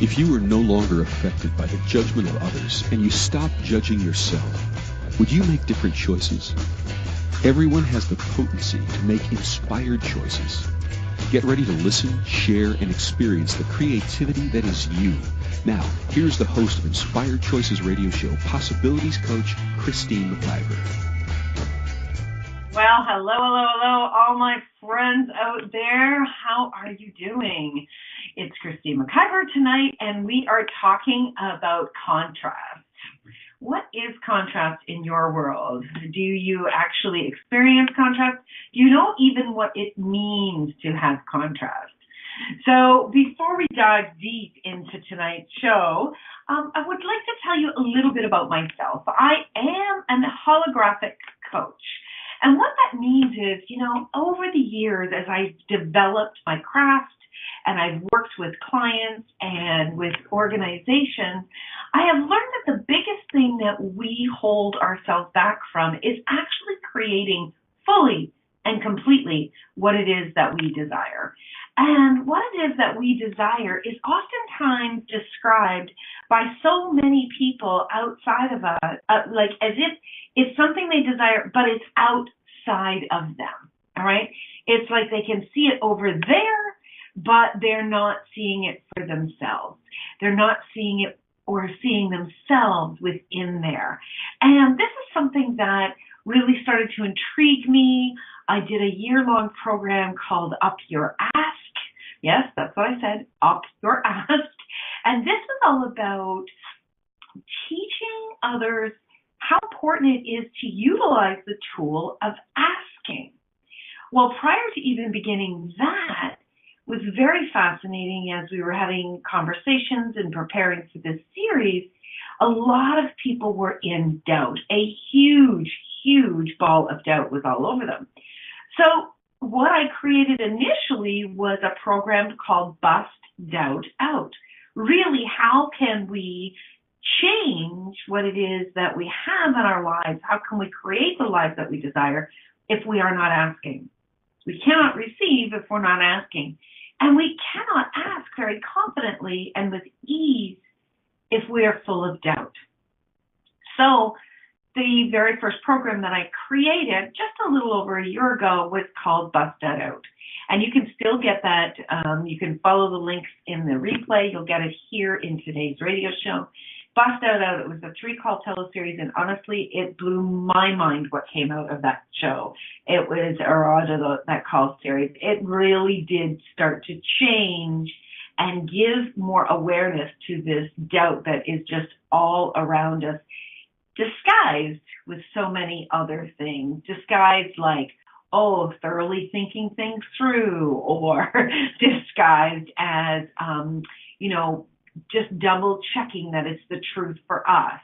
If you are no longer affected by the judgment of others and you stop judging yourself, would you make different choices? Everyone has the potency to make inspired choices. Get ready to listen, share, and experience the creativity that is you. Now, here's the host of Inspired Choices Radio Show, Possibilities Coach, Christine McIver. Well, hello, all my friends out there. How are you doing? It's Christine McIver tonight, and we are talking about contrast. What is contrast in your world? Do you actually experience contrast? Do you know even what it means to have contrast? So before we dive deep into tonight's show, I would like to tell you a little bit about myself. I am a holographic coach. And what that means is, over the years, as I've developed my craft and I've worked with clients and with organizations, I have learned that the biggest thing that we hold ourselves back from is actually creating fully and completely what it is that we desire. And what it is that we desire is oftentimes described by so many people outside of us, like as if it's something they desire, but it's outside of them, all right? It's like they can see it over there, but they're not seeing it for themselves. They're not seeing it or seeing themselves within there. And this is something that really started to intrigue me. I did a year-long program called UpYourAsk. Yes, that's what I said, UpYourAsk. And this was all about teaching others how important it is to utilize the tool of asking. Well, prior to even beginning that, was very fascinating as we were having conversations and preparing for this series. A lot of people were in doubt. A huge, huge ball of doubt was all over them. So what I created initially was a program called Bust Doubt Out. Really, how can we change what it is that we have in our lives? How can we create the lives that we desire if we are not asking? We cannot receive if we're not asking. And we cannot ask very confidently and with ease if we are full of doubt. So the very first program that I created just a little over a year ago was called Bust That Out. And you can still get that. You can follow the links in the replay. You'll get it here in today's radio show. Bust That Out. It was a 3-call teleseries, and honestly, it blew my mind what came out of that show. It was, or out of that call series. It really did start to change and give more awareness to this doubt that is just all around us, disguised with so many other things, disguised like, thoroughly thinking things through, or disguised as, just double checking that it's the truth for us.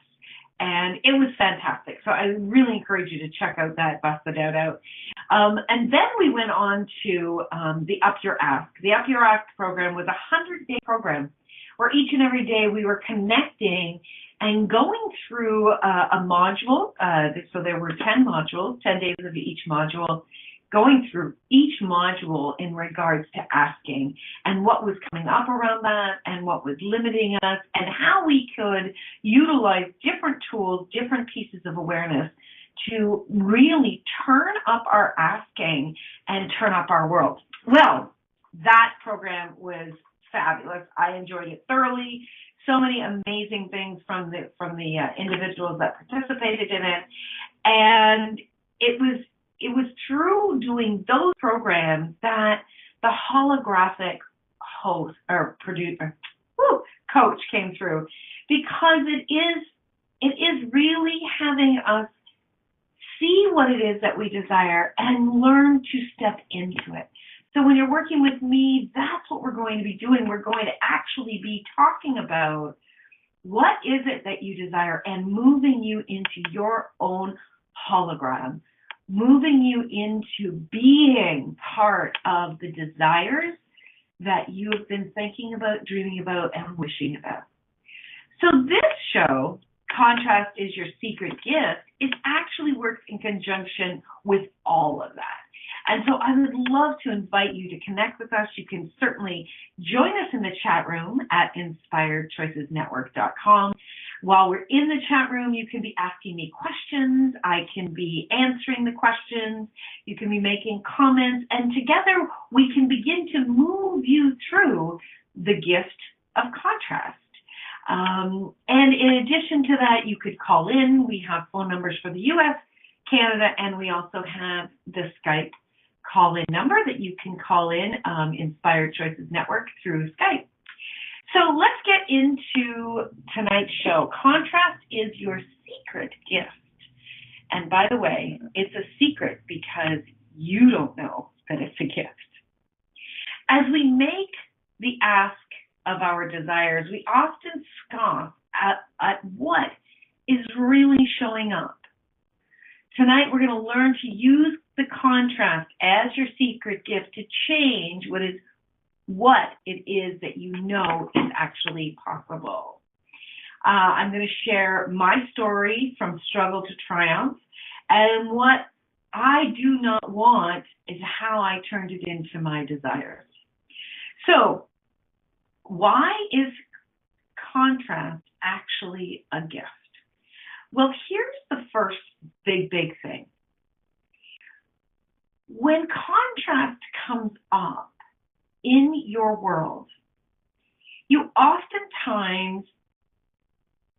And it was fantastic. So I really encourage you to check out that Bust That Out. And then we went on to the UpYourAsk. The UpYourAsk program was a 100-day program where each and every day we were connecting and going through a module. So there were 10 modules, 10 days of each module, going through each module in regards to asking and what was coming up around that and what was limiting us and how we could utilize different tools, different pieces of awareness to really turn up our asking and turn up our world. Well, that program was fabulous. I enjoyed it thoroughly. So many amazing things from the individuals that participated in it. And it was through doing those programs that the holographic host or producer, coach came through, because it is really having us see what it is that we desire and learn to step into it. So when you're working with me, that's what we're going to be doing. We're going to actually be talking about what is it that you desire and moving you into your own hologram, moving you into being part of the desires that you have been thinking about, dreaming about, and wishing about. So this show contrast is your secret gift, it actually works in conjunction with all of that. And so I would love to invite you to connect with us. You can certainly join us in the chat room at inspiredchoicesnetwork.com. While we're in the chat room, you can be asking me questions. I can be answering the questions. You can be making comments. And together, we can begin to move you through the gift of contrast. And in addition to that, you could call in. We have phone numbers for the U.S., Canada, and we also have the Skype call-in number that you can call in, Inspired Choices Network, through Skype. So let's get into tonight's show. Contrast is your secret gift. And by the way, it's a secret because you don't know that it's a gift. As we make the ask of our desires, we often scoff at what is really showing up. Tonight, we're going to learn to use the contrast as your secret gift to change what it is that you know is actually possible. I'm going to share my story from struggle to triumph, and what I do not want is how I turned it into my desires. So, why is contrast actually a gift? Well, here's the first big thing. When contrast comes up in your world, you oftentimes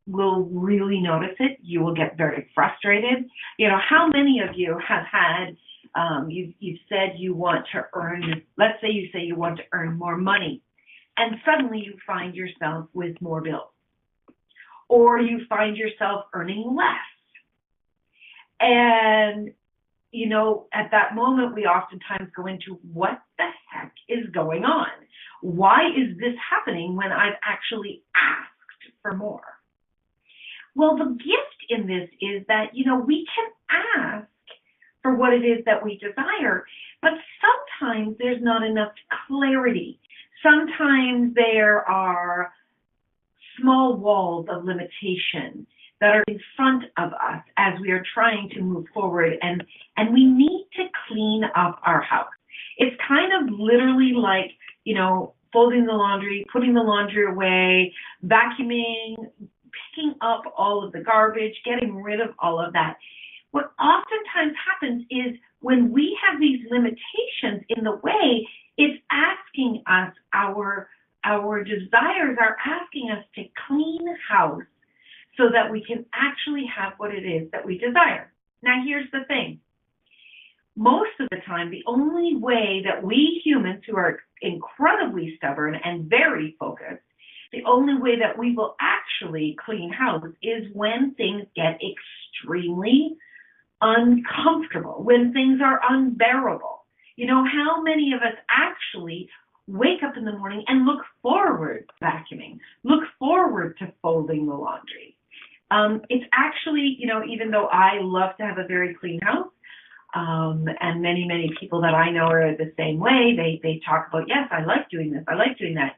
will really notice it. You will get very frustrated. You know, how many of you have had, you've said you want to earn, let's say you say you want to earn more money, and suddenly you find yourself with more bills. Or you find yourself earning less. And, you know, at that moment, we oftentimes go into what the heck is going on? Why is this happening when I've actually asked for more? Well, the gift in this is that, you know, we can ask for what it is that we desire, but sometimes there's not enough clarity. Sometimes there are small walls of limitation that are in front of us as we are trying to move forward, and we need to clean up our house. It's kind of literally like, you know, folding the laundry, putting the laundry away, vacuuming, picking up all of the garbage, getting rid of all of that. What oftentimes happens is when we have these limitations in the way, it's asking us, our desires are asking us to clean house so that we can actually have what it is that we desire. Now, here's the thing. Most of the time, the only way that we humans who are incredibly stubborn and very focused, the only way that we will actually clean house is when things get extremely uncomfortable, when things are unbearable. You know, how many of us actually wake up in the morning and look forward to vacuuming, look forward to folding the laundry? It's actually, you know, even though I love to have a very clean house, and many people that I know are the same way, they talk about, yes, I like doing this, I like doing that.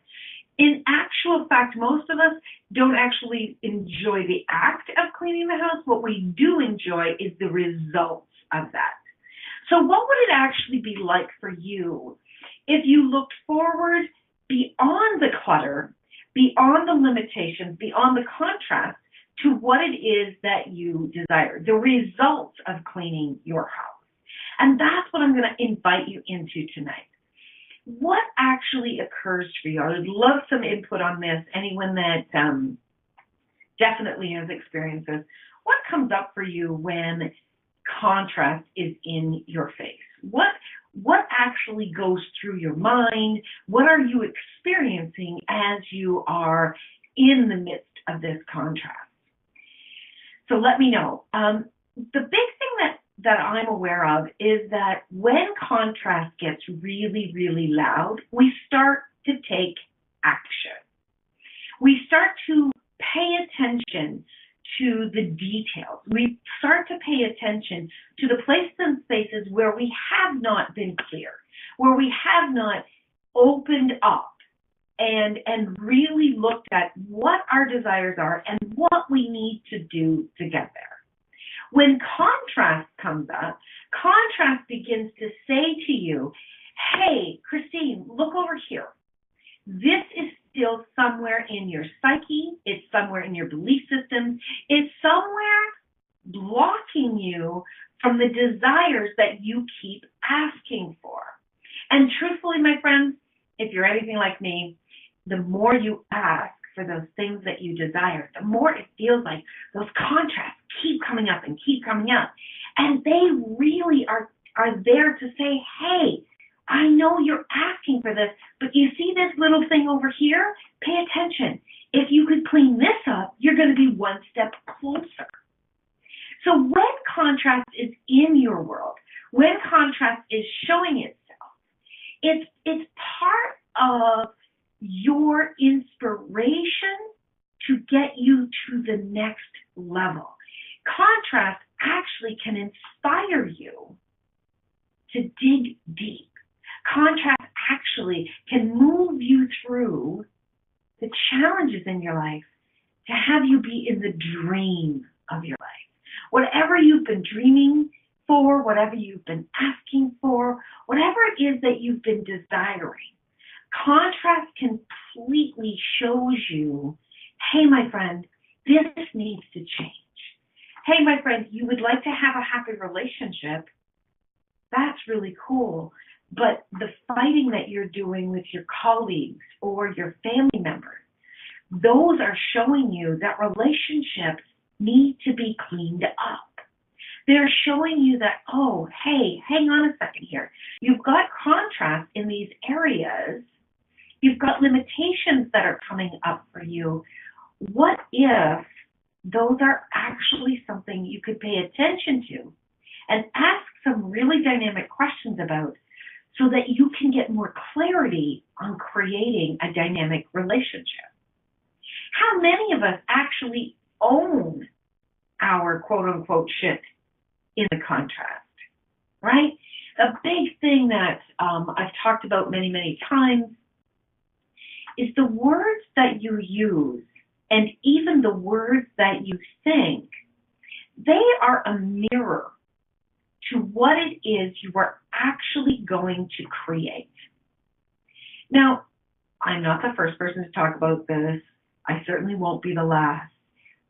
In actual fact, most of us don't actually enjoy the act of cleaning the house. What we do enjoy is the results of that. So what would it actually be like for you if you looked forward beyond the clutter, beyond the limitations, beyond the contrast to what it is that you desire, the results of cleaning your house? And that's what I'm going to invite you into tonight. What actually occurs for you? I would love some input on this. Anyone that definitely has experienced this. What comes up for you when contrast is in your face? What actually goes through your mind? What are you experiencing as you are in the midst of this contrast? So let me know. The big thing that I'm aware of is that when contrast gets really loud, we start to take action. We start to pay attention to the details. We start to pay attention to the places and spaces where we have not been clear, where we have not opened up and really looked at what our desires are and what we need to do to get there. When contrast comes up, contrast begins to say to you, hey, Christine, look over here. This is still somewhere in your psyche. It's somewhere in your belief system. It's somewhere blocking you from the desires that you keep asking for. And truthfully, my friends, if you're anything like me, the more you ask for those things that you desire, the more it feels like those contrasts keep coming up and keep coming up. And they really are there to say, hey, I know you're asking for this, but you see this little thing over here? Pay attention. If you could clean this up, you're going to be one step closer. So when contrast is in your world, when contrast is showing itself, it's part of your inspiration to get you to the next level. Contrast actually can inspire you to dig deep. Contrast actually can move you through the challenges in your life to have you be in the dream of your life. Whatever you've been dreaming for, whatever you've been asking for, whatever it is that you've been desiring, contrast completely shows you, hey, my friend, this needs to change. Hey, my friend, you would like to have a happy relationship. That's really cool. But the fighting that you're doing with your colleagues or your family members, those are showing you that relationships need to be cleaned up. They're showing you that, oh, hey, hang on a second here. You've got contrast in these areas. You've got limitations that are coming up for you. What if those are actually something you could pay attention to and ask some really dynamic questions about so that you can get more clarity on creating a dynamic relationship? How many of us actually own our quote-unquote shit in the contrast, right? A big thing that I've talked about many, many times is the words that you use and even the words that you think, they are a mirror to what it is you are actually going to create. Now, I'm not the first person to talk about this. I certainly won't be the last.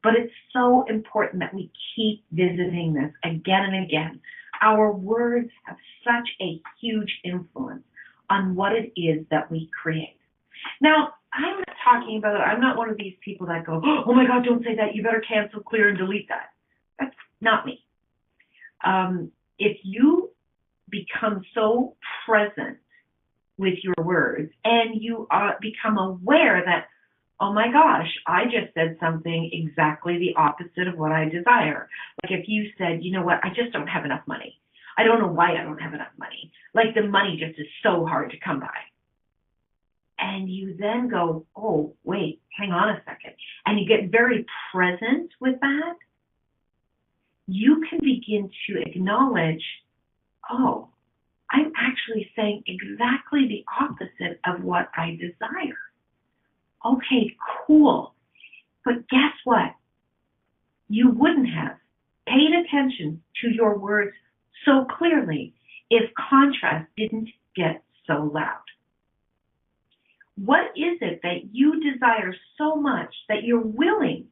But it's so important that we keep visiting this again and again. Our words have such a huge influence on what it is that we create. Now, I'm not talking about, I'm not one of these people that go, oh my God, don't say that. You better cancel, clear, and delete that. That's not me. If you become so present with your words and you become aware that, oh my gosh, I just said something exactly the opposite of what I desire. Like if you said, you know what, I just don't have enough money. I don't know why I don't have enough money. Like the money just is so hard to come by. And you then go, oh, wait, hang on a second. And you get very present with that. You can begin to acknowledge, oh, I'm actually saying exactly the opposite of what I desire. Okay, cool. But guess what? You wouldn't have paid attention to your words so clearly if contrast didn't get so loud. What is it that you desire so much that you're willing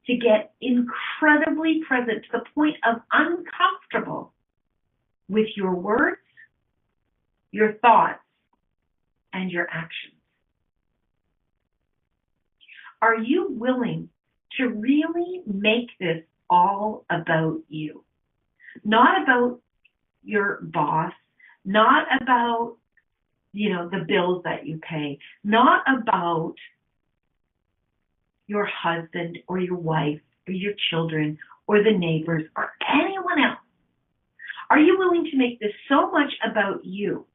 to get incredibly present to the point of uncomfortable with your words, your thoughts, and your actions? Are you willing to really make this all about you? Not about your boss, not about, the bills that you pay, not about your husband or your wife or your children or the neighbors or anyone else. Are you willing to make this so much about you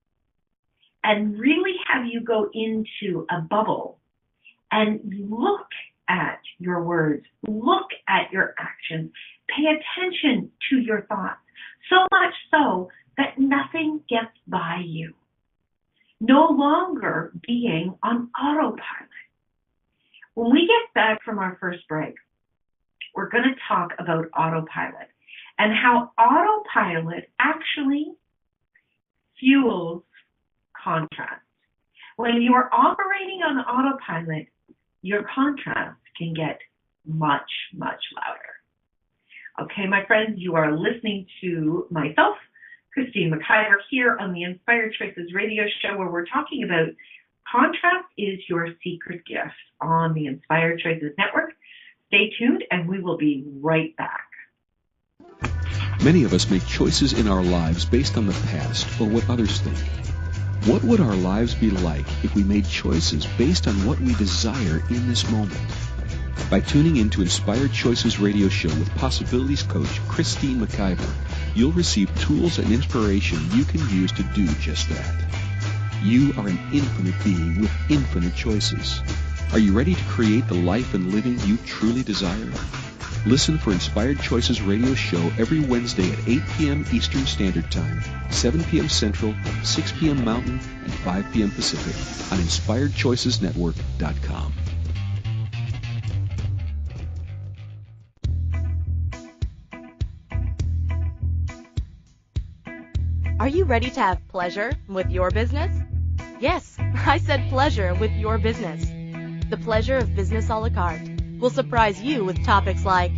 and really have you go into a bubble and look at your words, look at your actions, pay attention to your thoughts, so much so that nothing gets by you? no longer being on autopilot. When we get back from our first break, we're going to talk about autopilot and how autopilot actually fuels contrast. When you are operating on autopilot, your contrast can get much, much louder. Okay, my friends, you are listening to myself, Christine McIver, here on the Inspired Choices radio show, where we're talking about contrast is your secret gift on the Inspired Choices Network. Stay tuned, and we will be right back. Many of us make choices in our lives based on the past or what others think. What would our lives be like if we made choices based on what we desire in this moment? By tuning in to Inspired Choices radio show with Possibilities coach Christine McIver, you'll receive tools and inspiration you can use to do just that. You are an infinite being with infinite choices. Are you ready to create the life and living you truly desire? Listen for Inspired Choices radio show every Wednesday at 8 p.m. Eastern Standard Time, 7 p.m. Central, 6 p.m. Mountain, and 5 p.m. Pacific on InspiredChoicesNetwork.com. Are you ready to have pleasure with your business? Yes, I said pleasure with your business. The Pleasure of Business a la carte will surprise you with topics like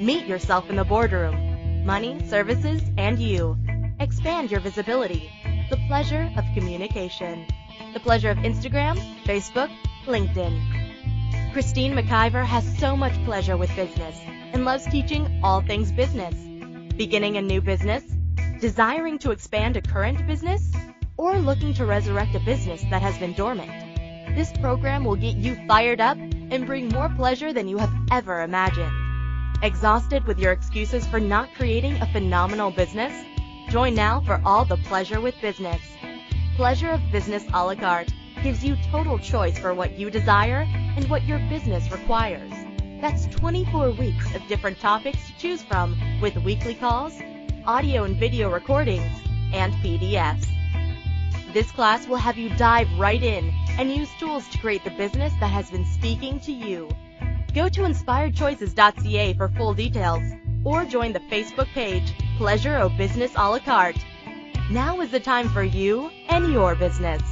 meet yourself in the boardroom, money, services, and you. Expand your visibility. The pleasure of communication. The pleasure of Instagram, Facebook, LinkedIn. Christine McIver has so much pleasure with business and loves teaching all things business. Beginning a new business? Desiring to expand a current business? Or looking to resurrect a business that has been dormant? This program will get you fired up and bring more pleasure than you have ever imagined. Exhausted with your excuses for not creating a phenomenal business? Join now for all the pleasure with business. Pleasure of Business a la carte gives you total choice for what you desire and what your business requires. That's 24 weeks of different topics to choose from with weekly calls, audio and video recordings, and PDFs. This class will have you dive right in and use tools to create the business that has been speaking to you. Go to inspiredchoices.ca for full details or join the Facebook page Pleasure of Business a la carte. Now is the time for you and your business.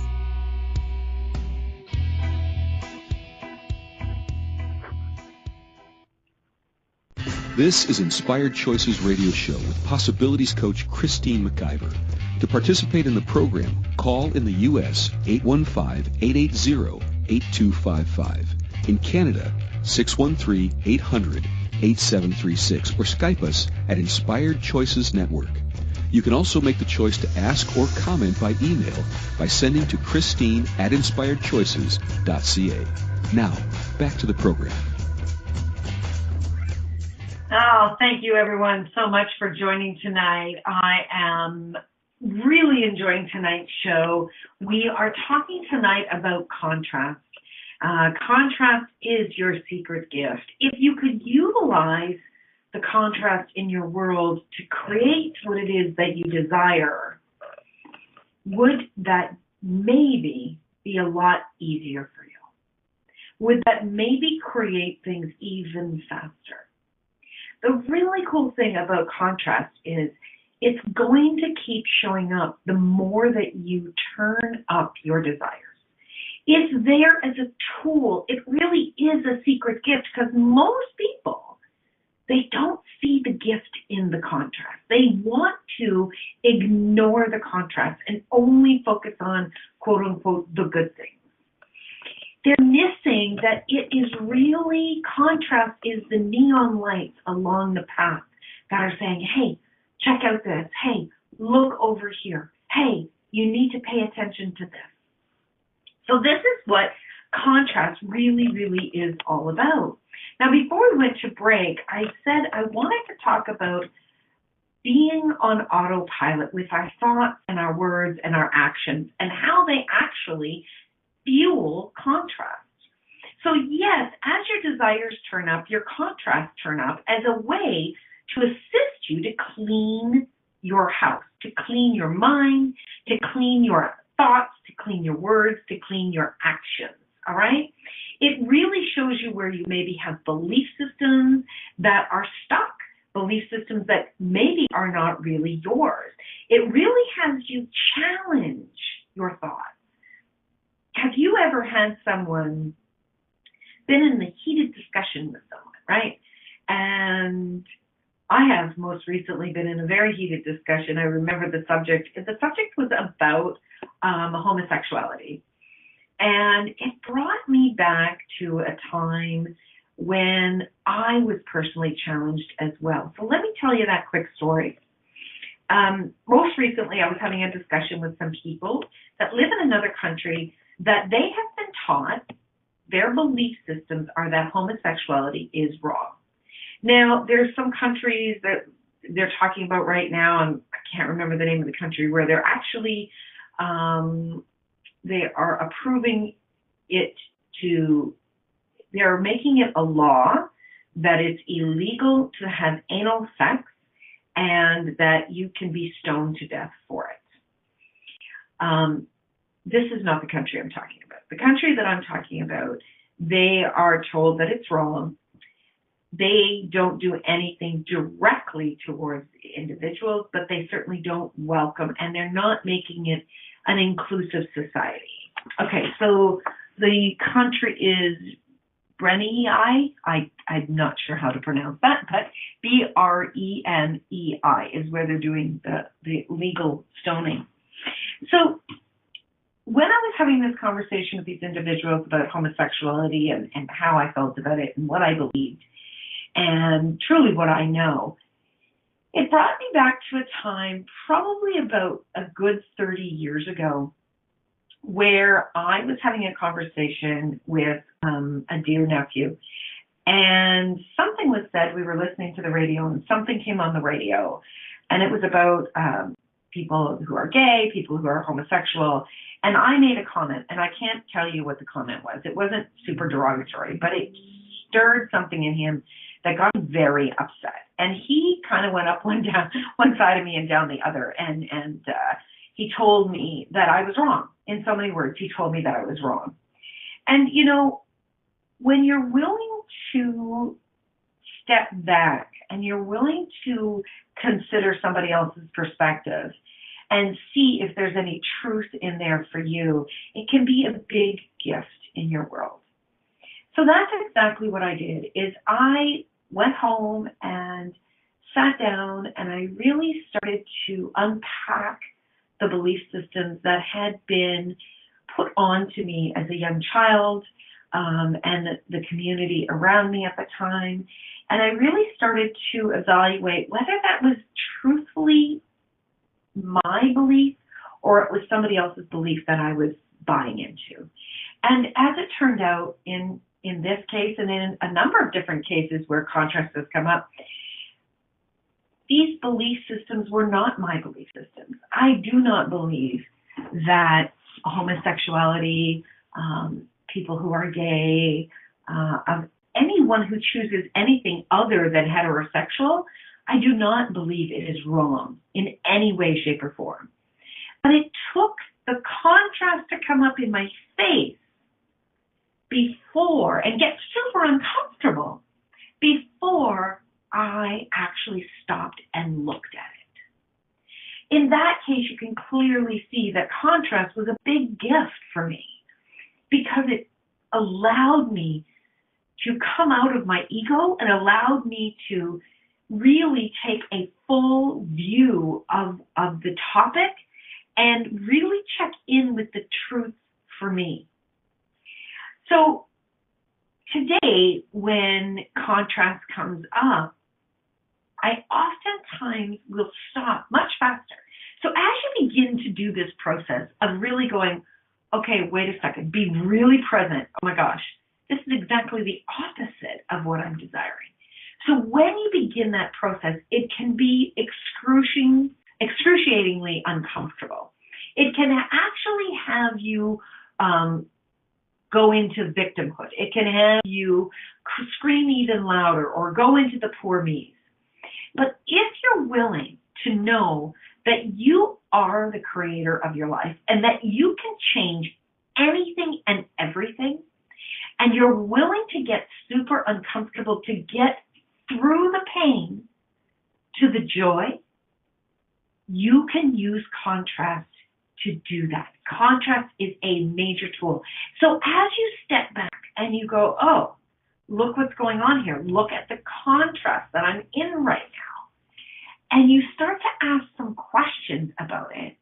This is Inspired Choices radio show with Possibilities coach Christine McIver. To participate in the program, call in the U.S. 815-880-8255. In Canada, 613-800-8736 or Skype us at Inspired Choices Network. You can also make the choice to ask or comment by email by sending to Christine@InspiredChoices.ca. Now, back to the program. Oh, thank you everyone so much for joining tonight. I am really enjoying tonight's show. We are talking tonight about contrast. Contrast is your secret gift. If you could utilize the contrast in your world to create what it is that you desire, would that maybe be a lot easier for you? Would that maybe create things even faster? The really cool thing about contrast is it's going to keep showing up the more that you turn up your desires. It's there as a tool. It really is a secret gift because most people, they don't see the gift in the contrast. They want to ignore the contrast and only focus on, quote unquote, the good things. They're missing that it is really, contrast is the neon lights along the path that are saying, hey, check out this. Hey, look over here. Hey, you need to pay attention to this. So this is what contrast really, really is all about. Now, before we went to break, I said I wanted to talk about being on autopilot with our thoughts and our words and our actions and how they actually fuel contrast. So yes, as your desires turn up, your contrasts turn up as a way to assist you to clean your house, to clean your mind, to clean your thoughts, to clean your words, to clean your actions, all right? It really shows you where you maybe have belief systems that are stuck, belief systems that maybe are not really yours. It really has you challenge your thoughts. Have you ever had someone been in a heated discussion with someone, right? And I have most recently been in a very heated discussion. I remember the subject. The subject was about homosexuality. And it brought me back to a time when I was personally challenged as well. So let me tell you that quick story. Most recently, I was having a discussion with some people that live in another country that they have been taught, their belief systems are that homosexuality is wrong. Now, there's some countries that they're talking about right now, and I can't remember the name of the country, where they're actually they are approving it they're making it a law that it's illegal to have anal sex and that you can be stoned to death for it. This is not the country I'm talking about. The country that I'm talking about, they are told that it's wrong. They don't do anything directly towards individuals, but they certainly don't welcome, and they're not making it an inclusive society. Okay, so the country is Brenei. I'm not sure how to pronounce that, but Brenei is where they're doing the legal stoning. So when I was having this conversation with these individuals about homosexuality and how I felt about it and what I believed and truly what I know, it brought me back to a time probably about a good 30 years ago where I was having a conversation with a dear nephew, and something was said. We were listening to the radio, and something came on the radio, and it was about people who are gay, people who are homosexual, and I made a comment, and I can't tell you what the comment was. It wasn't super derogatory, but it stirred something in him that got him very upset. And he kind of went up one side of me and down the other, and he told me that I was wrong. In so many words, he told me that I was wrong. And, you know, when you're willing to step back and you're willing to consider somebody else's perspective and see if there's any truth in there for you, it can be a big gift in your world. So that's exactly what I did, is I went home and sat down and I really started to unpack the belief systems that had been put onto me as a young child and the community around me at the time. And I really started to evaluate whether that was truthfully my belief or it was somebody else's belief that I was buying into. And as it turned out, in this case and in a number of different cases where contrast has come up, these belief systems were not my belief systems. I do not believe that homosexuality, people who are gay, anyone who chooses anything other than heterosexual, I do not believe it is wrong in any way, shape, or form. But it took the contrast to come up in my face before, and get super uncomfortable, before I actually stopped and looked at it. In that case, you can clearly see that contrast was a big gift for me because it allowed me to come out of my ego and allowed me to really take a full view of the topic and really check in with the truth for me. So today, when contrast comes up, I oftentimes will stop much faster. So as you begin to do this process of really going, okay, wait a second, be really present. Oh my gosh, this is exactly the opposite of what I'm desiring. So when you begin that process, it can be excruciatingly uncomfortable. It can actually have you go into victimhood. It can have you scream even louder or go into the poor me's. But if you're willing to know that you are the creator of your life and that you can change anything and everything, and you're willing to get super uncomfortable to get through the pain to the joy, you can use contrast to do that. Contrast is a major tool. So as you step back and you go, oh, look what's going on here. Look at the contrast that I'm in right now. And you start to ask some questions about it,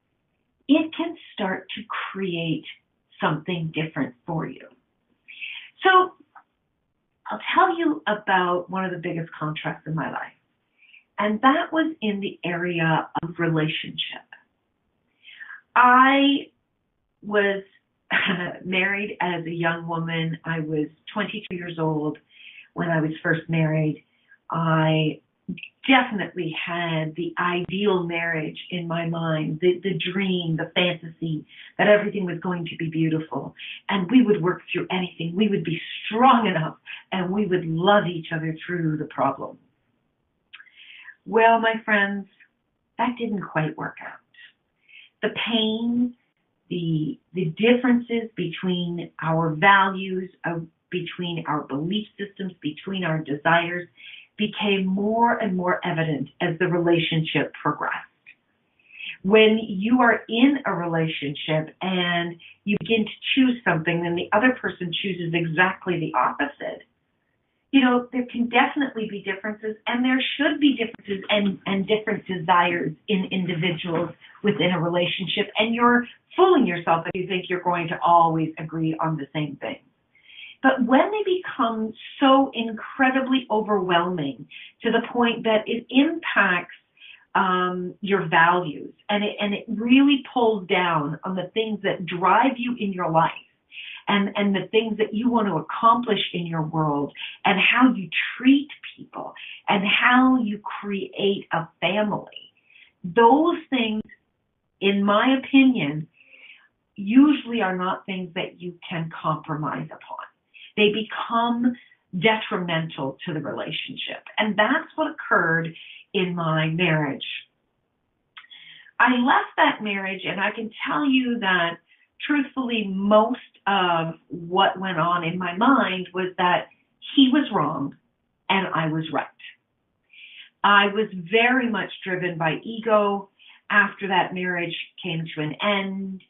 it can start to create something different for you. So I'll tell you about one of the biggest contrasts in my life. And that was in the area of relationship. I was married as a young woman. I was 22 years old when I was first married. I definitely had the ideal marriage in my mind, the dream, the fantasy that everything was going to be beautiful and we would work through anything. We would be strong enough and we would love each other through the problem. Well, my friends, that didn't quite work out. The pain, the differences between our values, between our belief systems, between our desires, became more and more evident as the relationship progressed. When you are in a relationship and you begin to choose something and the other person chooses exactly the opposite, there can definitely be differences, and there should be differences and different desires in individuals within a relationship, and you're fooling yourself if you think you're going to always agree on the same thing. But when they become so incredibly overwhelming to the point that it impacts your values and it really pulls down on the things that drive you in your life and the things that you want to accomplish in your world and how you treat people and how you create a family, those things, in my opinion, usually are not things that you can compromise upon. They become detrimental to the relationship. And that's what occurred in my marriage. I left that marriage, and I can tell you that, truthfully, most of what went on in my mind was that he was wrong and I was right. I was very much driven by ego. After that marriage came to an end,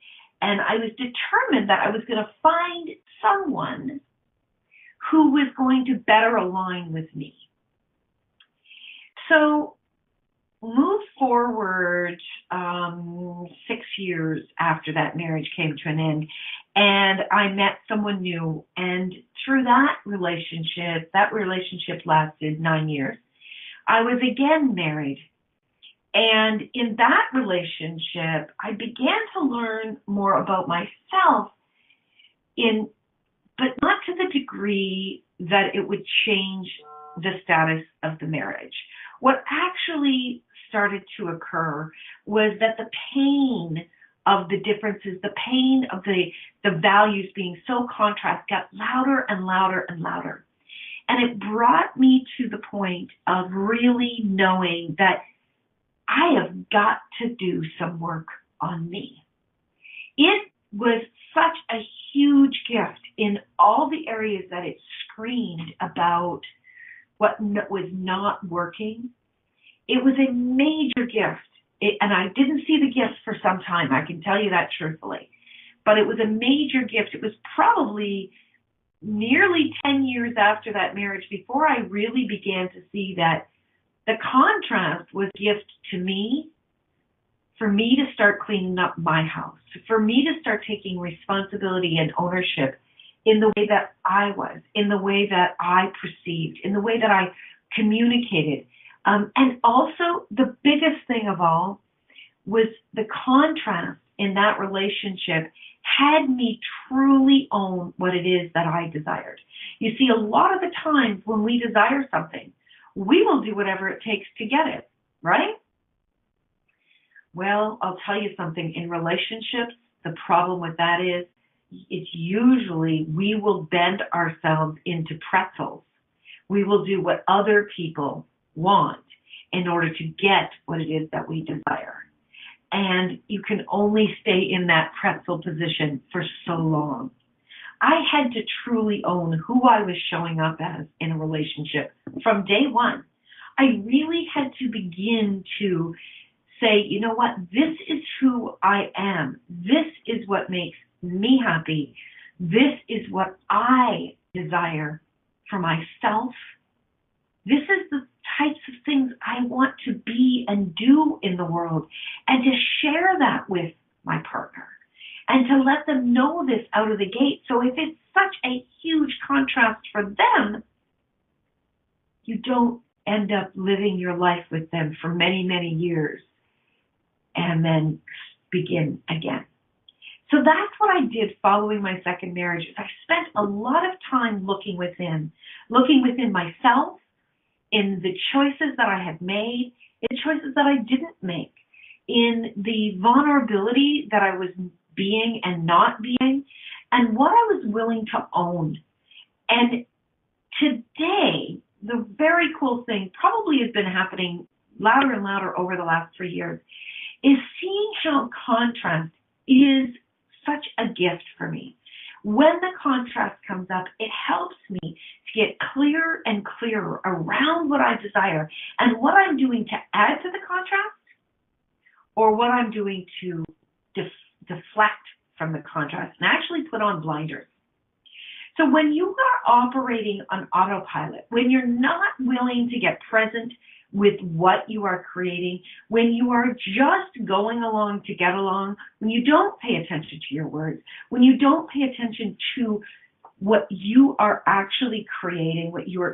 and I was determined that I was going to find someone who was going to better align with me. So move forward 6 years after that marriage came to an end, and I met someone new. And through that relationship lasted 9 years. I was again married. And in that relationship, I began to learn more about myself, but not to the degree that it would change the status of the marriage. What actually started to occur was that the pain of the differences, the pain of the values being so contrast got louder and louder and louder. And it brought me to the point of really knowing that I have got to do some work on me. It was such a huge gift in all the areas that it screamed about what was not working. It was a major gift. And I didn't see the gift for some time, I can tell you that truthfully. But it was a major gift. It was probably nearly 10 years after that marriage before I really began to see that the contrast was a gift to me, for me to start cleaning up my house, for me to start taking responsibility and ownership in the way that I was, in the way that I perceived, in the way that I communicated. And also, the biggest thing of all was the contrast in that relationship had me truly own what it is that I desired. You see, a lot of the times when we desire something, we will do whatever it takes to get it, right? Well, I'll tell you something. In relationships, the problem with that is it's usually we will bend ourselves into pretzels. We will do what other people want in order to get what it is that we desire. and you can only stay in that pretzel position for so long. I had to truly own who I was showing up as in a relationship from day one. I really had to begin to say, you know what, this is who I am. This is what makes me happy. This is what I desire for myself. This is the types of things I want to be and do in the world, and to share that with my partner and to let them know this out of the gate. So if it's such a huge contrast for them, you don't end up living your life with them for many, many years and then begin again. So that's what I did following my second marriage. I spent a lot of time looking within myself, in the choices that I had made, in choices that I didn't make, in the vulnerability that I was being and not being, and what I was willing to own. And today, the very cool thing probably has been happening louder and louder over the last 3 years, is seeing how contrast is such a gift for me. When the contrast comes up, it helps me to get clearer and clearer around what I desire and what I'm doing to add to the contrast, or what I'm doing to deflect from the contrast and actually put on blinders. So when you are operating on autopilot, when you're not willing to get present with what you are creating, when you are just going along to get along, when you don't pay attention to your words, when you don't pay attention to what you are actually creating,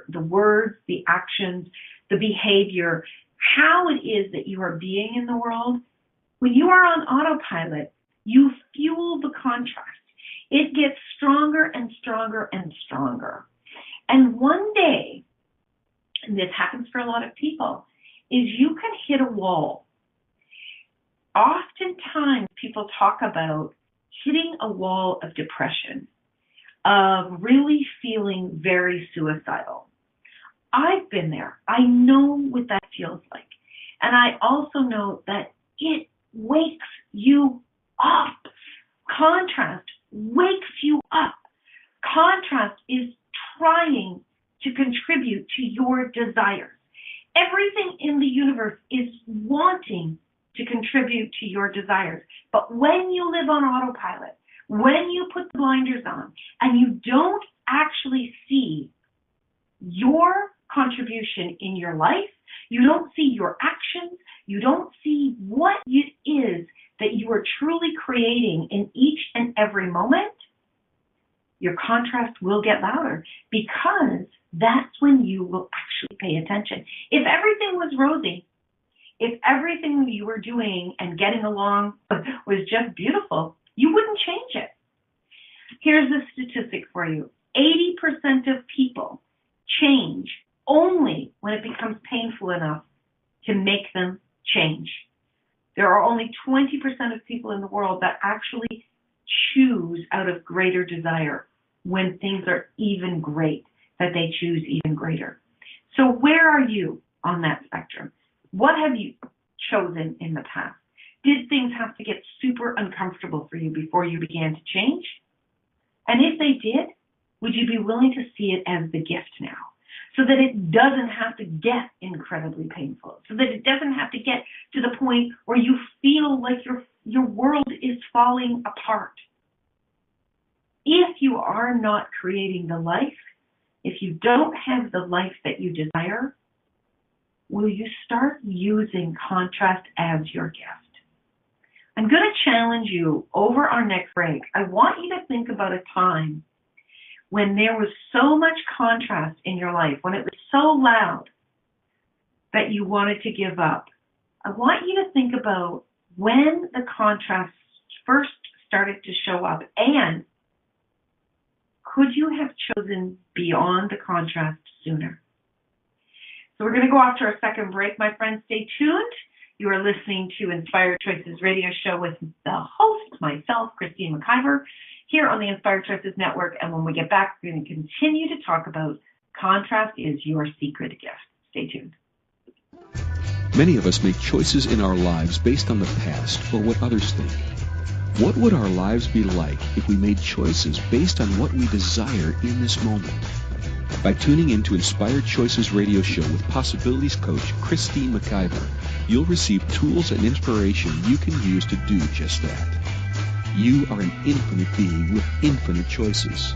the words, the actions, the behavior, how it is that you are being in the world, when you are on autopilot, you fuel the contrast. It gets stronger and stronger and stronger. And one day, and this happens for a lot of people, is you can hit a wall. Oftentimes, people talk about hitting a wall of depression, of really feeling very suicidal. I've been there. I know what that feels like. And I also know that it wakes you up. Contrast wakes you up. Contrast is trying to contribute to your desires. Everything in the universe is wanting to contribute to your desires. But when you live on autopilot, when you put the blinders on and you don't actually see your contribution in your life, you don't see your actions, you don't see what it is that you are truly creating in each and every moment, your contrast will get louder, because that's when you will actually pay attention. If everything was rosy, if everything you were doing and getting along was just beautiful, you wouldn't change it. Here's the statistic for you. 80% of people change only when it becomes painful enough to make them change. There are only 20% of people in the world that actually choose out of greater desire when things are even great, that they choose even greater. So where are you on that spectrum? What have you chosen in the past? Did things have to get super uncomfortable for you before you began to change? And if they did, would you be willing to see it as the gift now, so that it doesn't have to get incredibly painful, so that it doesn't have to get to the point where you feel like your world is falling apart? If you are not creating the life, if you don't have the life that you desire, will you start using contrast as your gift? I'm going to challenge you over our next break. I want you to think about a time when there was so much contrast in your life, when it was so loud that you wanted to give up. I want you to think about when the contrast first started to show up, and could you have chosen beyond the contrast sooner? So we're going to go off to our second break, my friends. Stay tuned. You are listening to Inspired Choices radio show with the host, myself, Christine McIver, here on the Inspired Choices Network. And when we get back, we're going to continue to talk about contrast is your secret gift. Stay tuned. Many of us make choices in our lives based on the past or what others think. What would our lives be like if we made choices based on what we desire in this moment? By tuning in to Inspired Choices radio show with Possibilities Coach Christine McIver, you'll receive tools and inspiration you can use to do just that. You are an infinite being with infinite choices.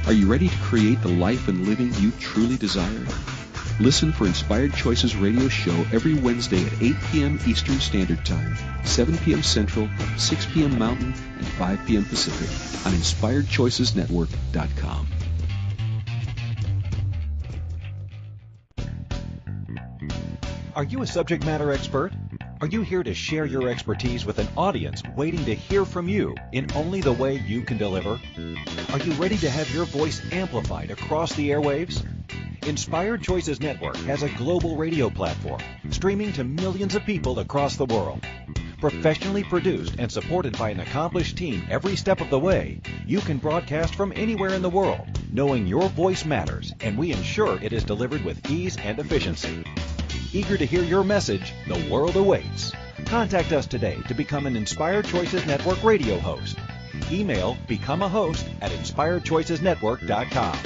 Are you ready to create the life and living you truly desire? Listen for Inspired Choices radio show every Wednesday at 8 p.m. Eastern Standard Time, 7 p.m. Central, 6 p.m. Mountain, and 5 p.m. Pacific on InspiredChoicesNetwork.com. Are you a subject matter expert? Are you here to share your expertise with an audience waiting to hear from you in only the way you can deliver? Are you ready to have your voice amplified across the airwaves? Inspired Choices Network has a global radio platform streaming to millions of people across the world. Professionally produced and supported by an accomplished team every step of the way, you can broadcast from anywhere in the world, knowing your voice matters, and we ensure it is delivered with ease and efficiency. Eager to hear your message? The world awaits. Contact us today to become an Inspired Choices Network radio host. Email becomeahost@inspiredchoicesnetwork.com.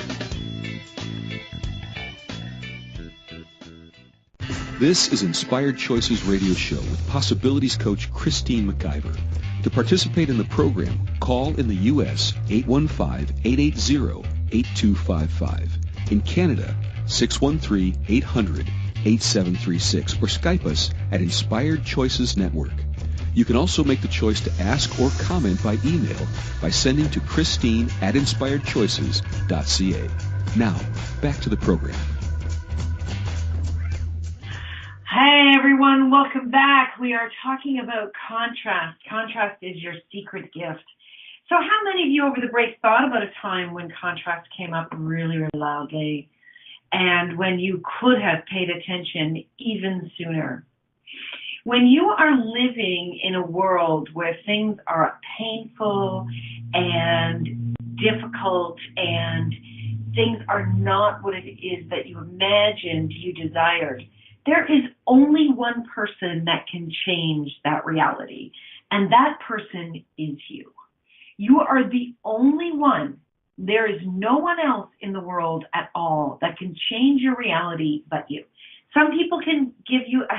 This is Inspired Choices Radio Show with Possibilities Coach Christine McIver. To participate in the program, call in the U.S. 815-880-8255. In Canada, 613-800-8736. Or Skype us at Inspired Choices Network. You can also make the choice to ask or comment by email by sending to Christine@inspiredchoices.ca. Now, back to the program. Hey everyone, welcome back. We are talking about contrast. Contrast is your secret gift. So how many of you over the break thought about a time when contrast came up really, really loudly and when you could have paid attention even sooner? When you are living in a world where things are painful and difficult and things are not what it is that you imagined you desired, there is only one person that can change that reality, and that person is you. You are the only one. There is no one else in the world at all that can change your reality but you. Some people can give you a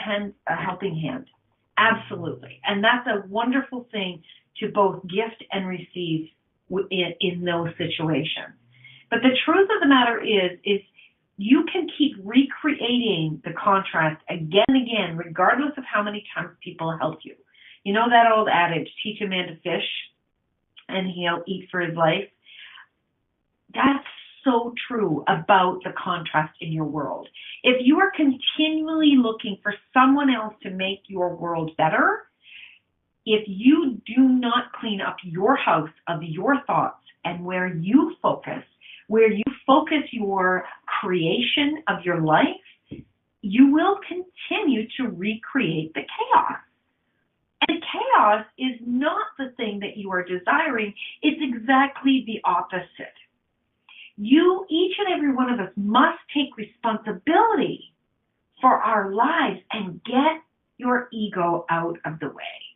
helping hand, absolutely, and that's a wonderful thing to both gift and receive in those situations. But the truth of the matter is you can keep recreating the contrast again and again, regardless of how many times people help you. You know that old adage, teach a man to fish and he'll eat for his life? That's so true about the contrast in your world. If you are continually looking for someone else to make your world better, if you do not clean up your house of your thoughts and where you focus your creation of your life, you will continue to recreate the chaos. And chaos is not the thing that you are desiring. It's exactly the opposite. You, each and every one of us, must take responsibility for our lives and get your ego out of the way.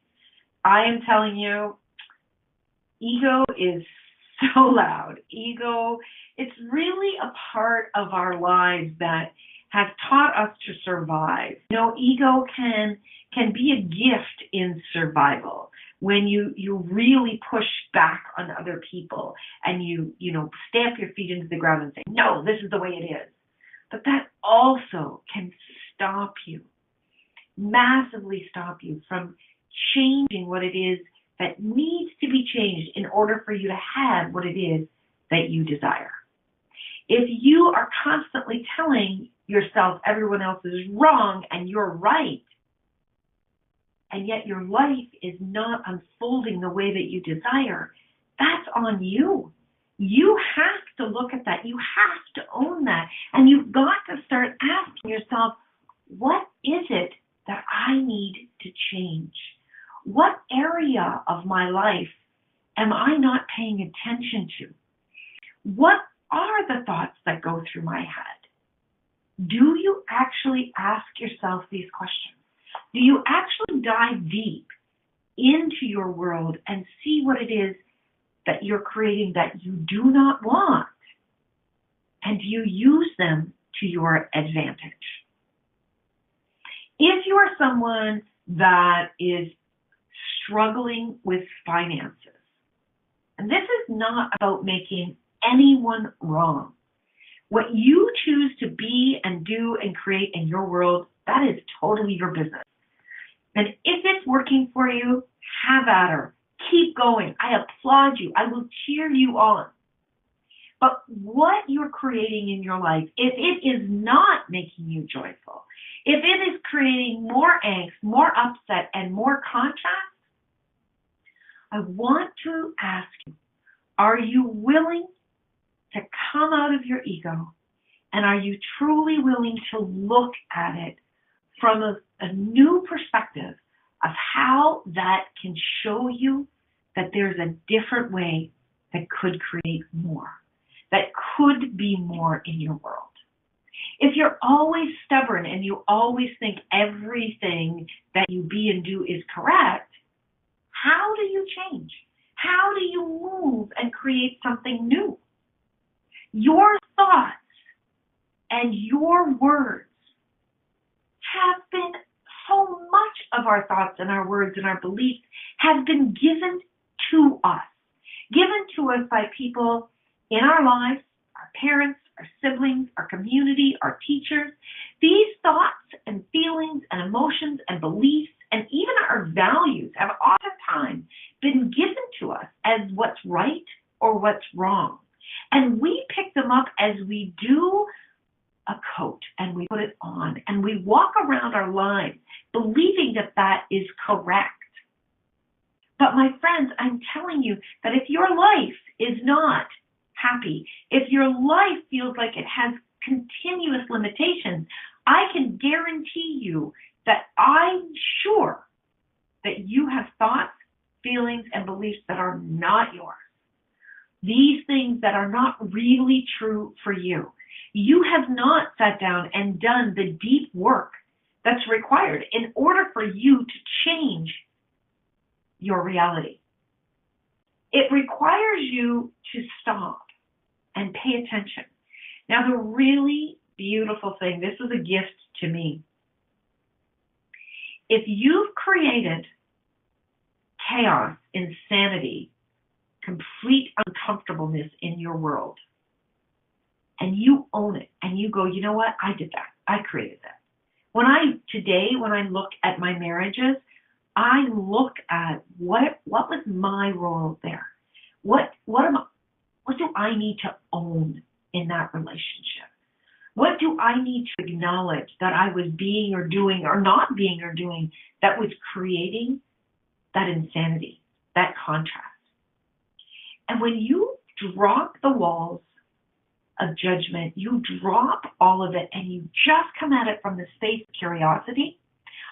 I am telling you, ego is so loud. Ego, it's really a part of our lives that has taught us to survive. You know, ego can be a gift in survival when you really push back on other people and you stamp your feet into the ground and say, no, this is the way it is. But that also can stop you, massively stop you from changing what it is that needs to be changed in order for you to have what it is that you desire. If you are constantly telling yourself everyone else is wrong and you're right, and yet your life is not unfolding the way that you desire, that's on you. You have to look at that. You have to own that. And you've got to start asking yourself, what is it that I need to change? What area of my life am I not paying attention to? What are the thoughts that go through my head? Do you actually ask yourself these questions? Do you actually dive deep into your world and see what it is that you're creating that you do not want? And do you use them to your advantage? If you are someone that is struggling with finances, and this is not about making anyone wrong. What you choose to be and do and create in your world, that is totally your business. And if it's working for you, have at her. Keep going. I applaud you. I will cheer you on. But what you're creating in your life, if it is not making you joyful, if it is creating more angst, more upset, and more contrast, I want to ask you, are you willing to come out of your ego? And are you truly willing to look at it from a new perspective of how that can show you that there's a different way that could create more, that could be more in your world? If you're always stubborn and you always think everything that you be and do is correct, how do you change? How do you move and create something new? Your thoughts and your words have been, so much of our thoughts and our words and our beliefs have been given to us by people in our lives, our parents, our siblings, our community, our teachers. These thoughts and feelings and emotions and beliefs and even our values have oftentimes been given to us as what's right or what's wrong. And we pick them up as we do a coat and we put it on and we walk around our lives believing that that is correct. But my friends, I'm telling you that if your life is not happy, if your life feels like it has continuous limitations, I can guarantee you that I'm sure that you have thoughts, feelings, and beliefs that are not yours. These things that are not really true for you. You have not sat down and done the deep work that's required in order for you to change your reality. It requires you to stop and pay attention. Now, the really beautiful thing, this was a gift to me. If you've created chaos, insanity, complete uncomfortableness in your world, and you own it, and you go, you know what, I did that. I created that. When I look at my marriages, I look at what was my role there? What do I need to own in that relationship? What do I need to acknowledge that I was being or doing or not being or doing that was creating that insanity, that contrast? And when you drop the walls of judgment, you drop all of it and you just come at it from the space of curiosity,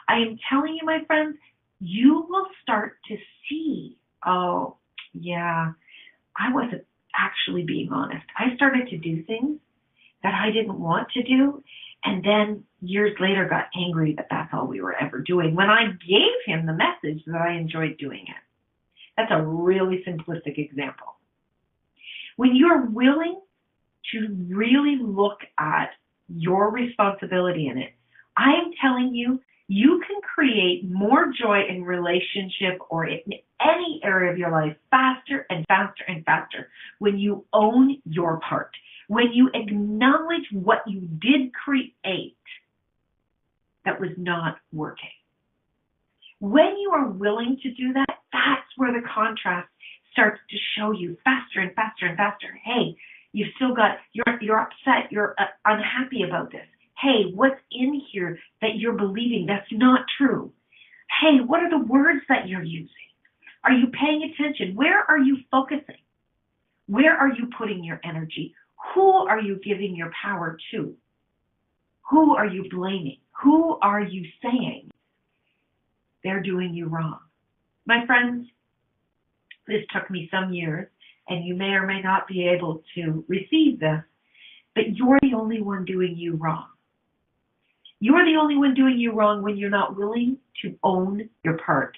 I am telling you, my friends, you will start to see, oh, yeah, I wasn't actually being honest. I started to do things that I didn't want to do, and then years later got angry that that's all we were ever doing when I gave him the message that I enjoyed doing it. That's a really simplistic example. When you're willing to really look at your responsibility in it, I am telling you, you can create more joy in relationship or in any area of your life faster and faster and faster when you own your part, when you acknowledge what you did create that was not working. When you are willing to do that, that's where the contrast starts to show you faster and faster and faster. Hey, you've still got, you're upset, you're unhappy about this. Hey, what's in here that you're believing that's not true? Hey, what are the words that you're using? Are you paying attention? Where are you focusing? Where are you putting your energy? Who are you giving your power to? Who are you blaming? Who are you saying they're doing you wrong? My friends, this took me some years, and you may or may not be able to receive this, but you're the only one doing you wrong. You're the only one doing you wrong when you're not willing to own your part.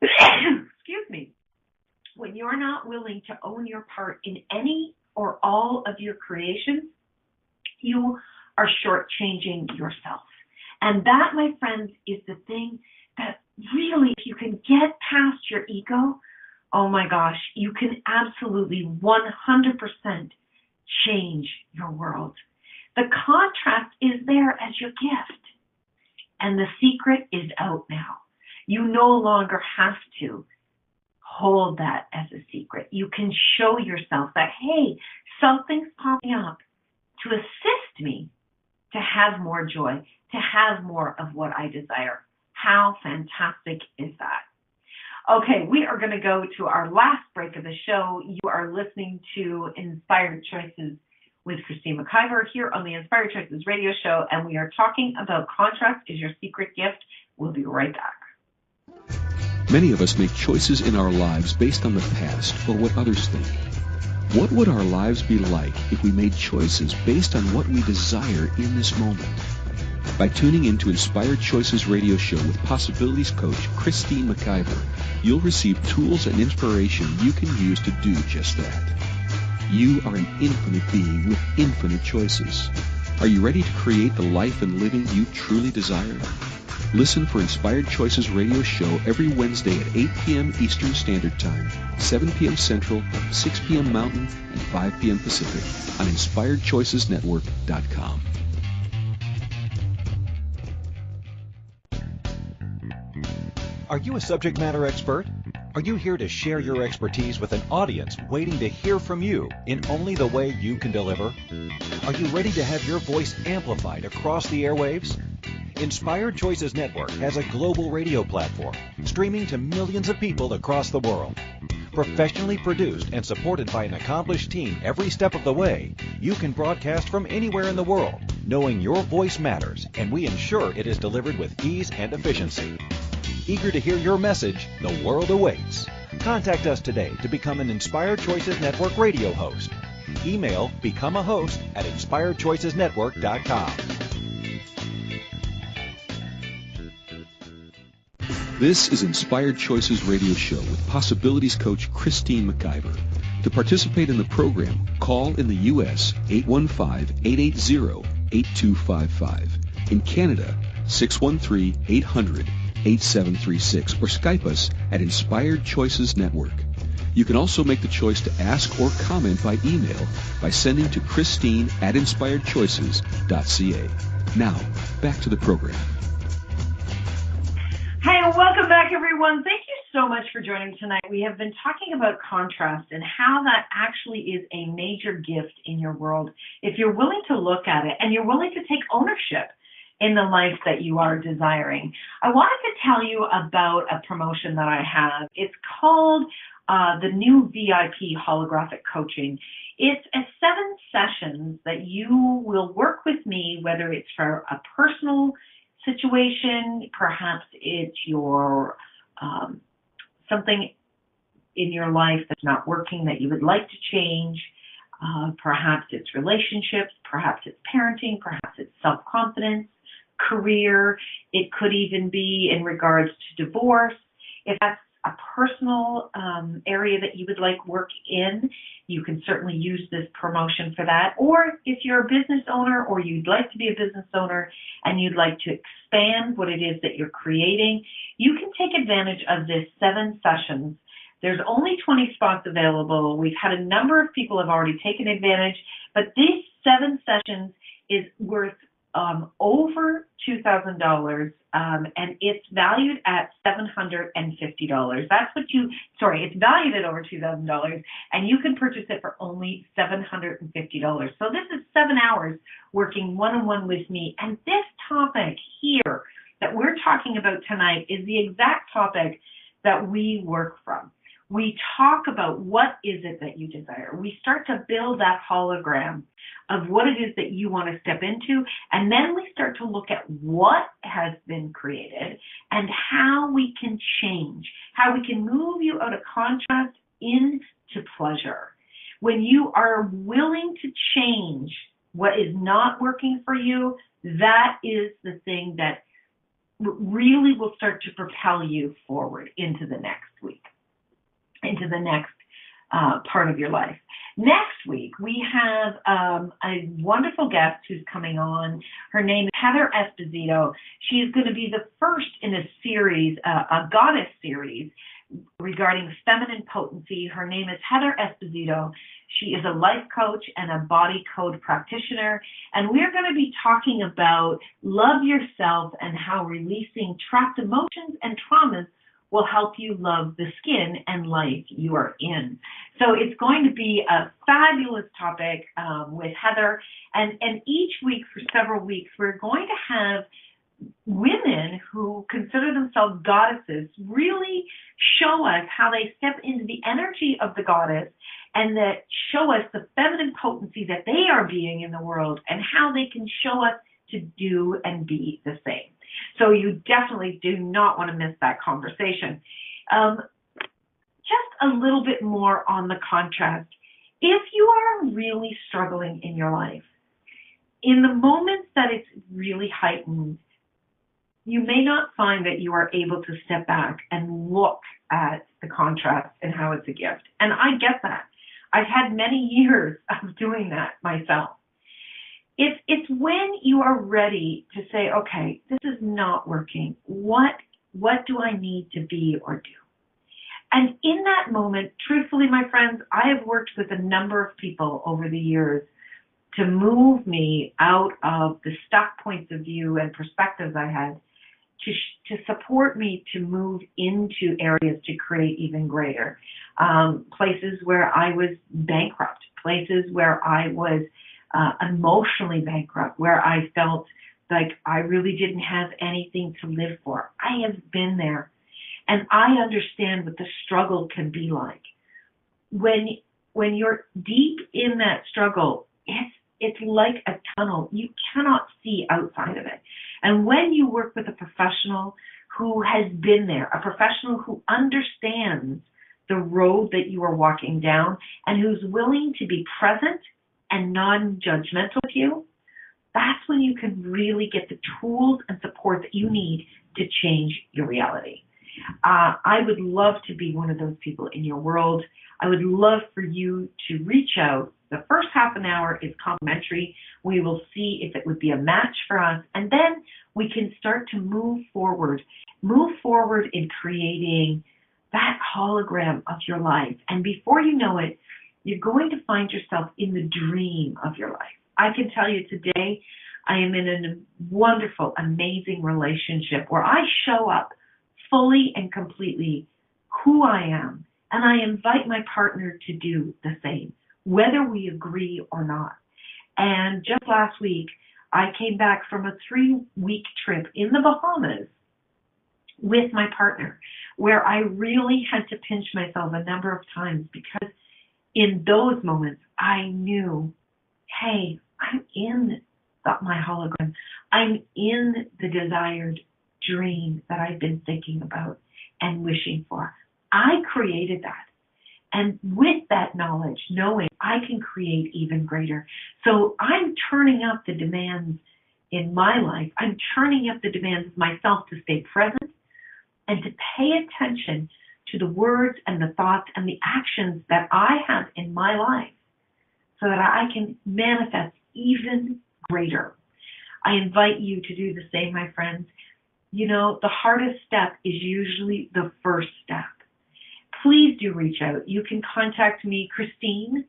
Excuse me. When you're not willing to own your part in any or all of your creations, you are shortchanging yourself. And that, my friends, is the thing that really, if you can get past your ego, oh my gosh, you can absolutely 100% change your world. The contrast is there as your gift. And the secret is out now. You no longer have to hold that as a secret. You can show yourself that, hey, something's popping up to assist me to have more joy, to have more of what I desire. How fantastic is that? Okay, we are going to go to our last break of the show. You are listening to Inspired Choices with Christine McIver here on the Inspired Choices radio show, and we are talking about contrast is your secret gift. We'll be right back. Many of us make choices in our lives based on the past or what others think. What would our lives be like if we made choices based on what we desire in this moment? By tuning into Inspired Choices radio show with Possibilities coach Christine McIver, you'll receive tools and inspiration you can use to do just that. You are an infinite being with infinite choices. Are you ready to create the life and living you truly desire? Listen for Inspired Choices radio show every Wednesday at 8 p.m. Eastern Standard Time, 7 p.m. Central, 6 p.m. Mountain, and 5 p.m. Pacific on InspiredChoicesNetwork.com. Are you a subject matter expert? Are you here to share your expertise with an audience waiting to hear from you in only the way you can deliver? Are you ready to have your voice amplified across the airwaves? Inspired Choices Network has a global radio platform streaming to millions of people across the world. Professionally produced and supported by an accomplished team every step of the way, you can broadcast from anywhere in the world, knowing your voice matters, and we ensure it is delivered with ease and efficiency. Eager to hear your message? The world awaits. Contact us today to become an Inspired Choices Network radio host. Email becomeahost@inspiredchoicesnetwork.com. This is Inspired Choices Radio Show with Possibilities Coach Christine McIver. To participate in the program, call in the U.S. 815-880-8255. In Canada, 613-800-8736. Or Skype us at Inspired Choices Network. You can also make the choice to ask or comment by email by sending to Christine@inspiredchoices.ca. Now, back to the program. Hey, welcome back, everyone. Thank you so much for joining tonight. We have been talking about contrast and how that actually is a major gift in your world if you're willing to look at it and you're willing to take ownership in the life that you are desiring. I wanted to tell you about a promotion that I have. It's called the new V.I.P Holographic Coaching. It's a 7 sessions that you will work with me, whether it's for a personal situation, perhaps it's your something in your life that's not working that you would like to change. Perhaps it's relationships, perhaps it's parenting, perhaps it's self-confidence, career. It could even be in regards to divorce. If that's a personal area that you would like work in, you can certainly use this promotion for that. Or if you're a business owner or you'd like to be a business owner and you'd like to expand what it is that you're creating, you can take advantage of this 7 sessions. There's only 20 spots available. We've had a number of people have already taken advantage, but these 7 sessions is worth over $2,000, and it's valued at $750. It's valued at over $2,000, and you can purchase it for only $750. So this is 7 hours working one-on-one with me, and this topic here that we're talking about tonight is the exact topic that we work from. We talk about what is it that you desire. We start to build that hologram of what it is that you want to step into, and then we start to look at what has been created and how we can change, how we can move you out of contrast into pleasure. When you are willing to change what is not working for you, that is the thing that really will start to propel you forward into the next week, into the next part of your life. Next week, we have a wonderful guest who's coming on. Her name is Heather Esposito. She is going to be the first in a series, a goddess series, regarding feminine potency. Her name is Heather Esposito. She is a life coach and a body code practitioner, and we're going to be talking about love yourself and how releasing trapped emotions and traumas will help you love the skin and life you are in. So it's going to be a fabulous topic with Heather, and each week for several weeks we're going to have women who consider themselves goddesses really show us how they step into the energy of the goddess and that show us the feminine potency that they are being in the world and how they can show us to do and be the same. So you definitely do not want to miss that conversation. Just a little bit more on the contrast. If you are really struggling in your life, in the moments that it's really heightened, you may not find that you are able to step back and look at the contrast and how it's a gift. And I get that. I've had many years of doing that myself. It's when you are ready to say, okay, this is not working. What do I need to be or do? And in that moment, truthfully, my friends, I have worked with a number of people over the years to move me out of the stuck points of view and perspectives I had to support me to move into areas to create even greater. Places where I was bankrupt, places where I was emotionally bankrupt, where I felt like I really didn't have anything to live for. I have been there, and I understand what the struggle can be like. When you're deep in that struggle, it's like a tunnel. You cannot see outside of it. And when you work with a professional who has been there, a professional who understands the road that you are walking down and who's willing to be present and non-judgmental with you, that's when you can really get the tools and support that you need to change your reality. I would love to be one of those people in your world. I would love for you to reach out. The first half an hour is complimentary. We will see if it would be a match for us, and then we can start to move forward in creating that hologram of your life. And before you know it, you're going to find yourself in the dream of your life. I can tell you today, I am in a wonderful, amazing relationship where I show up fully and completely who I am, and I invite my partner to do the same, whether we agree or not. And just last week, I came back from a 3-week trip in the Bahamas with my partner, where I really had to pinch myself a number of times because in those moments, I knew, hey, I'm in my hologram. I'm in the desired dream that I've been thinking about and wishing for. I created that. And with that knowledge, knowing I can create even greater. So I'm turning up the demands in my life. I'm turning up the demands of myself to stay present and to pay attention to the words and the thoughts and the actions that I have in my life so that I can manifest even greater. I invite you to do the same, my friends. You know, the hardest step is usually the first step. Please do reach out. You can contact me, Christine,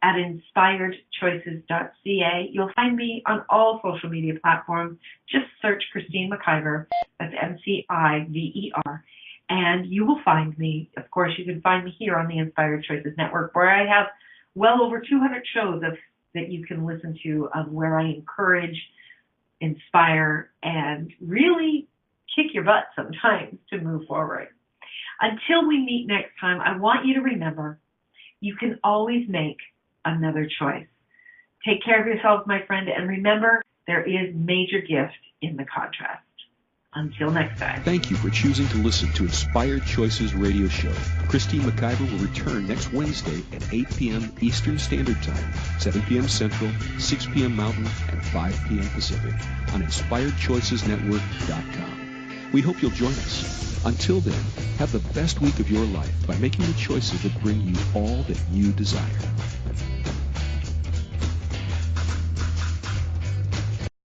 at inspiredchoices.ca. You'll find me on all social media platforms. Just search Christine McIver. That's MCIVER. And you will find me. Of course, you can find me here on the Inspired Choices Network, where I have well over 200 shows that you can listen to, where I encourage, inspire, and really kick your butt sometimes to move forward. Until we meet next time, I want you to remember, you can always make another choice. Take care of yourself, my friend, and remember, there is major gift in the contrast. Until next time. Thank you for choosing to listen to Inspired Choices Radio Show. Christine McIver will return next Wednesday at 8 p.m. Eastern Standard Time, 7 p.m. Central, 6 p.m. Mountain, and 5 p.m. Pacific on InspiredChoicesNetwork.com. We hope you'll join us. Until then, have the best week of your life by making the choices that bring you all that you desire.